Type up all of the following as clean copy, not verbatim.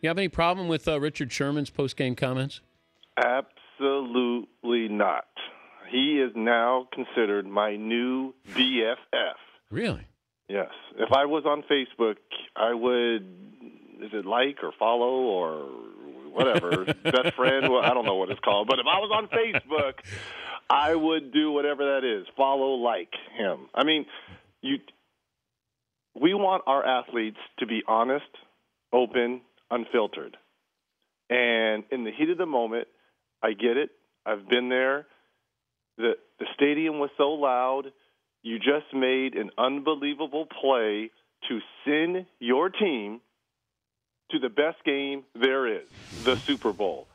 You have any problem with Richard Sherman's post-game comments? Absolutely not. He is now considered my new BFF. Really? Yes. If I was on Facebook, I would, is it like or follow or whatever, best friend? Well, I don't know what it's called. But if I was on Facebook, I would do whatever that is, follow, like him. I mean, we want our athletes to be honest, open, unfiltered. And in the heat of the moment, I get it. I've been there. The stadium was so loud. You just made an unbelievable play to send your team to the best game there is, the Super Bowl.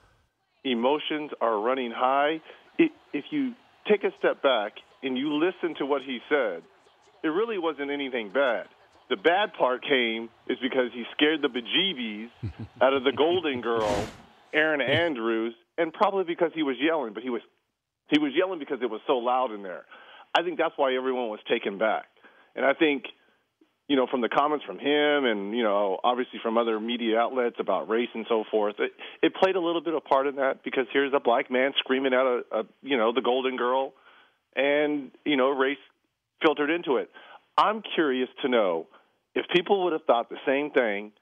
Emotions are running high. If you take a step back and you listen to what he said, it really wasn't anything bad. The bad part came is because he scared the bejeebies out of the Golden Girl, Erin Andrews, and probably because he was yelling. But he was yelling because it was so loud in there. I think that's why everyone was taken back. And I think, from the comments from him and, obviously from other media outlets about race and so forth, it played a little bit of part in that because here's a black man screaming at the Golden Girl and, race filtered into it. I'm curious to know if people would have thought the same thing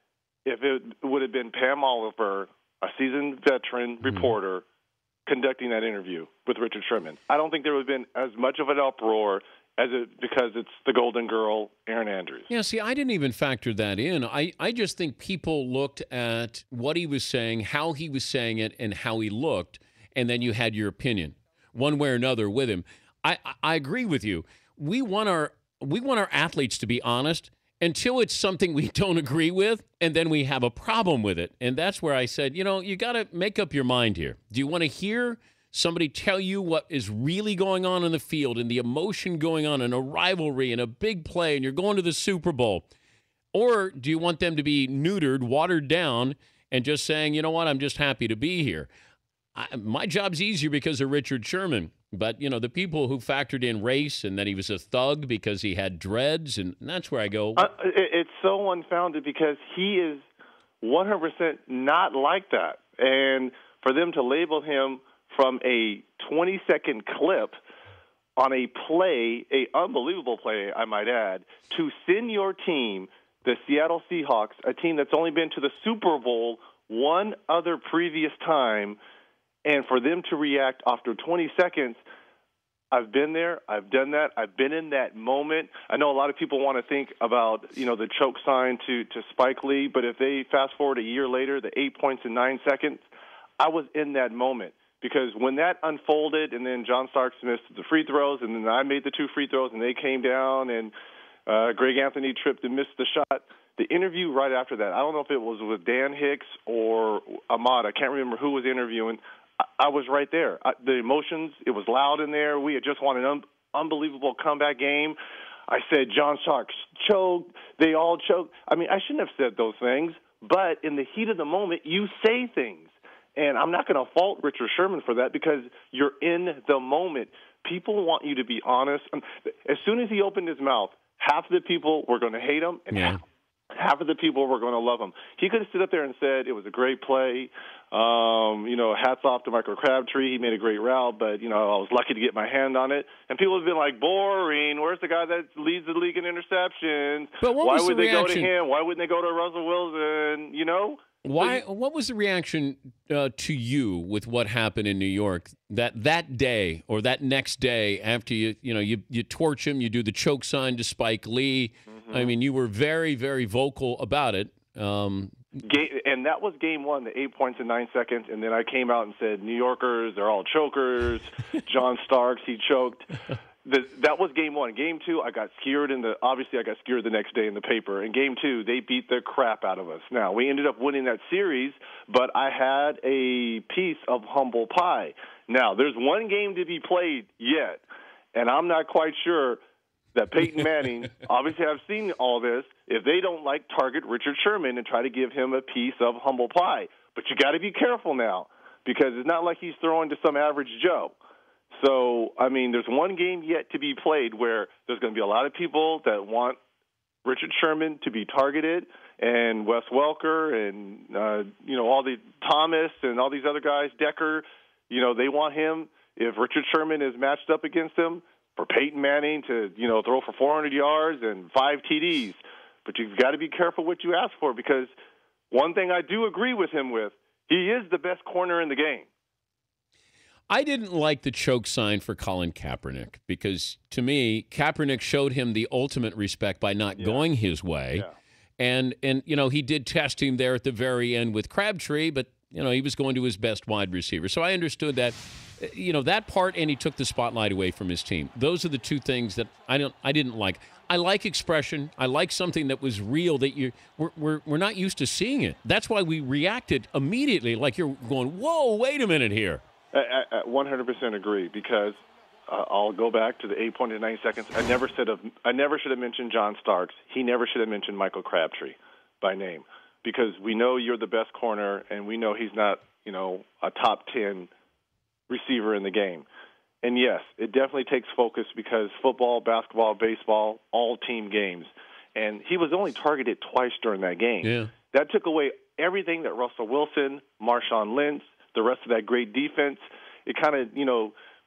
if it would have been Pam Oliver, a seasoned veteran reporter, conducting that interview with Richard Sherman. I don't think there would have been as much of an uproar because it's the Golden Girl, Erin Andrews. Yeah, see, I didn't even factor that in. I just think people looked at what he was saying, how he was saying it, and how he looked, and then you had your opinion, one way or another, with him. I agree with you. We want our athletes to be honest until it's something we don't agree with, and then we have a problem with it. And that's where I said, you got to make up your mind here. Do you want to hear somebody tell you what is really going on in the field and the emotion going on in a rivalry and a big play and you're going to the Super Bowl? Or do you want them to be neutered, watered down, and just saying, you know what, I'm just happy to be here? My job's easier because of Richard Sherman. But, the people who factored in race and that he was a thug because he had dreads, and that's where I go. It's so unfounded because he is 100% not like that. And for them to label him from a 20-second clip on a play, an unbelievable play, I might add, to send your team, the Seattle Seahawks, a team that's only been to the Super Bowl one other previous time, and for them to react after 20 seconds, I've been there, I've done that, I've been in that moment. I know a lot of people want to think about, the choke sign to Spike Lee, but if they fast forward a year later, the 8 points in 9 seconds, I was in that moment. Because when that unfolded and then John Starks missed the free throws and then I made the 2 free throws and they came down and Greg Anthony tripped and missed the shot, the interview right after that, I don't know if it was with Dan Hicks or Ahmad, I can't remember who was interviewing, I was right there. The emotions, it was loud in there. We had just won an unbelievable comeback game. I said John Starks choked. They all choked. I mean, I shouldn't have said those things, but in the heat of the moment, you say things. And I'm not going to fault Richard Sherman for that because you're in the moment. People want you to be honest. As soon as he opened his mouth, half of the people were going to hate him and half of the people were going to love him. He could have stood up there and said it was a great play. Hats off to Michael Crabtree. He made a great route, but, I was lucky to get my hand on it. And people have been like, boring. Where's the guy that leads the league in interceptions? But why would they go to him? Why wouldn't they go to Russell Wilson? Why? What was the reaction to you with what happened in New York that day or that next day after you torch him, you do the choke sign to Spike Lee? Mm-hmm. I mean, you were very, very vocal about it. And that was game 1, the 8 points in 9 seconds. And then I came out and said, New Yorkers, they're all chokers. John Starks, he choked. That was game 1. Game 2, I got skewered obviously I got skewered the next day in the paper. In game 2, they beat the crap out of us. Now, we ended up winning that series, but I had a piece of humble pie. Now, there's one game to be played yet, and I'm not quite sure that Peyton Manning, obviously I've seen all this, if they don't target Richard Sherman and try to give him a piece of humble pie. But you got to be careful now because it's not like he's throwing to some average Joe. So, I mean, there's one game yet to be played where there's going to be a lot of people that want Richard Sherman to be targeted, and Wes Welker, and all the Thomas and all these other guys, Decker. They want him. If Richard Sherman is matched up against him, for Peyton Manning to throw for 400 yards and 5 TDs. But you've got to be careful what you ask for, because one thing I do agree with him with, he is the best corner in the game. I didn't like the choke sign for Colin Kaepernick, because to me, Kaepernick showed him the ultimate respect by not going his way. Yeah. And he did test him there at the very end with Crabtree, but he was going to his best wide receiver. So I understood that, that part, and he took the spotlight away from his team. Those are the two things that I didn't like. I like expression. I like something that was real, that we're not used to seeing it. That's why we reacted immediately, like you're going, whoa, wait a minute here. I 100% agree, because I'll go back to the 8.9 seconds. I never should have mentioned John Starks. He never should have mentioned Michael Crabtree by name, because we know you're the best corner, and we know he's not, a top 10 receiver in the game. And yes, it definitely takes focus, because football, basketball, baseball, all team games. And he was only targeted twice during that game. Yeah. That took away everything that Russell Wilson, Marshawn Lynch, the rest of that great defense. It kind of,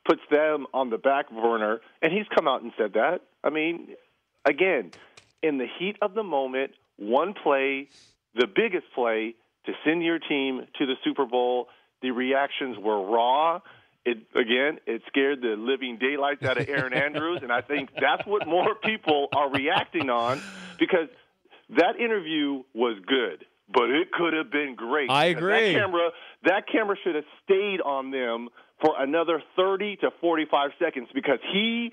puts them on the back burner. And he's come out and said that. I mean, again, in the heat of the moment, one play, the biggest play to send your team to the Super Bowl, the reactions were raw. It scared the living daylights out of Aaron Andrews, and I think that's what more people are reacting on, because that interview was good, but it could have been great. I agree. That camera should have stayed on them for another 30 to 45 seconds, because he,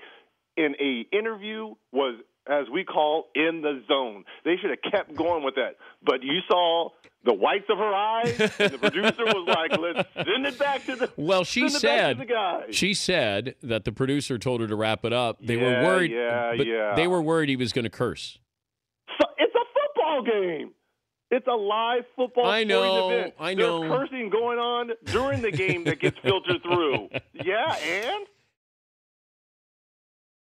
in a interview, was, as we call, in the zone. They should have kept going with that. But you saw the whites of her eyes, and the producer was like, let's send it back to the Well, she said guy. She said that the producer told her to wrap it up. They were worried. They were worried he was going to curse. So it's a football game. It's a live football event. I know. There's cursing going on during the game that gets filtered through. Yeah, and